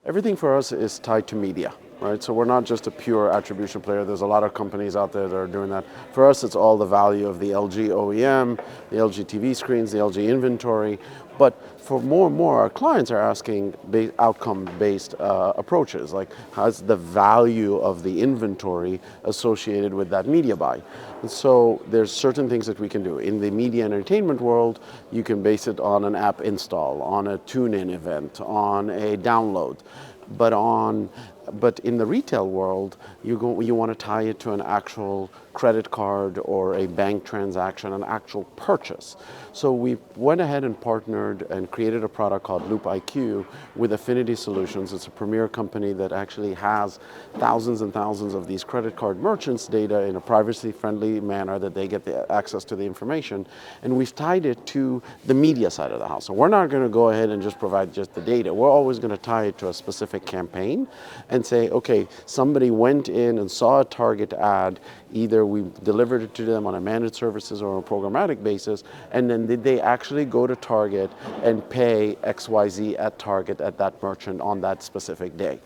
Everything for us is tied to media, right? So we're not just a pure attribution player. There's a lot of companies out there that are doing that. For us, it's all the value of the LG OEM, the LG TV screens, the LG inventory. But for more and more, our clients are asking outcome-based approaches, like how's the value of the inventory associated with that media buy? And so there's certain things that we can do. In the media and entertainment world, you can base it on an app install, on a tune-in event, on a download. But in the retail world, you want to tie it to an actual credit card or a bank transaction, an actual purchase. So we went ahead and partnered and created a product called LoopIQ with Affinity Solutions. It's a premier company that actually has thousands and thousands of these credit card merchants' data in a privacy-friendly manner that they get the access to the information. And we've tied it to the media side of the house. So we're not going to go ahead and just provide just the data. We're always going to tie it to a specific campaign and say, okay, somebody went in and saw a target ad, either we delivered it to them on a managed services or a programmatic basis, and then did they actually go to Target and pay XYZ at Target at that merchant on that specific day?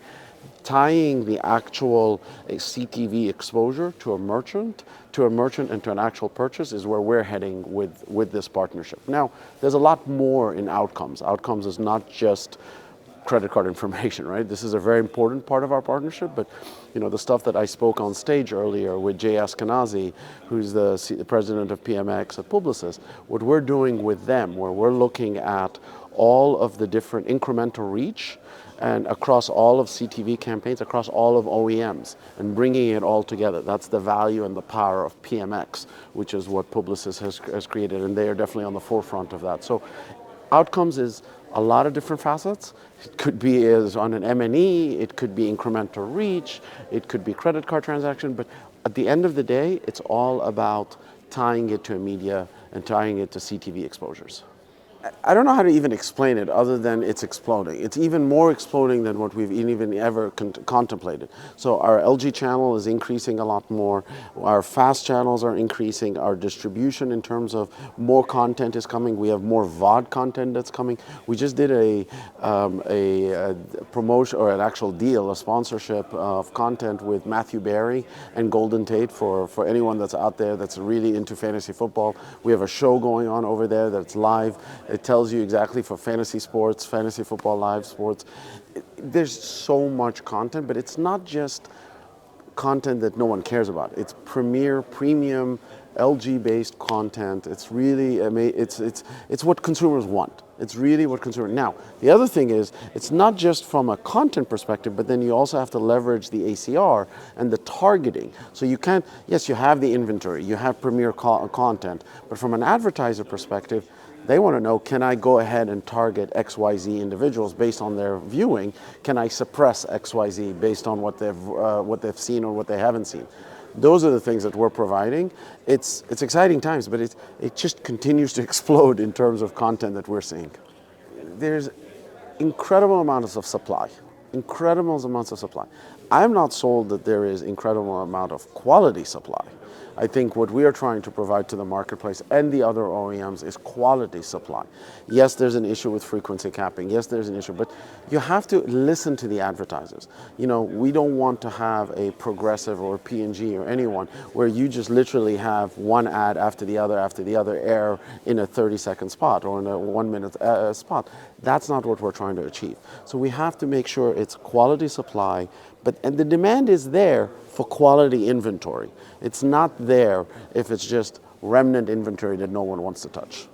Tying the actual CTV exposure to a merchant and to an actual purchase is where we're heading with this partnership. Now, there's a lot more in outcomes. Outcomes is not just credit card information, right? This is a very important part of our partnership, but the stuff that I spoke on stage earlier with Jay Askenazi, who's the president of PMX at Publicis, what we're doing with them, where we're looking at all of the different incremental reach and across all of CTV campaigns, across all of OEMs, and bringing it all together. That's the value and the power of PMX, which is what Publicis has created, and they are definitely on the forefront of that. So outcomes is a lot of different facets. It could be as on an M&E, it could be incremental reach, it could be credit card transaction, but at the end of the day, it's all about tying it to a media and tying it to CTV exposures. I don't know how to even explain it other than it's exploding. It's even more exploding than what we've even ever contemplated. So our LG channel is increasing a lot more. Our fast channels are increasing. Our distribution in terms of more content is coming. We have more VOD content that's coming. We just did a promotion or an actual deal, a sponsorship of content with Matthew Berry and Golden Tate for anyone that's out there that's really into fantasy football. We have a show going on over there that's live. It tells you exactly for fantasy sports, fantasy football, live sports. There's so much content, but it's not just content that no one cares about. It's premier, premium, LG-based content. It's really, it's what consumers want. It's really what consumers. Now, the other thing is, it's not just from a content perspective, but then you also have to leverage the ACR and the targeting. So you can't, yes, you have the inventory, you have premier content, but from an advertiser perspective, they want to know, can I go ahead and target XYZ individuals based on their viewing? Can I suppress XYZ based on what they've seen or what they haven't seen? Those are the things that we're providing. It's exciting times, but it just continues to explode in terms of content that we're seeing. There's incredible amounts of supply. Incredible amounts of supply. I'm not sold that there is incredible amount of quality supply. I think what we are trying to provide to the marketplace and the other OEMs is quality supply. Yes, there's an issue with frequency capping. Yes, there's an issue, but you have to listen to the advertisers. We don't want to have a Progressive or P&G or anyone where you just literally have one ad after the other air in a 30-second spot or in a 1-minute spot. That's not what we're trying to achieve. So we have to make sure it's quality supply, and the demand is there for quality inventory. It's not there if it's just remnant inventory that no one wants to touch.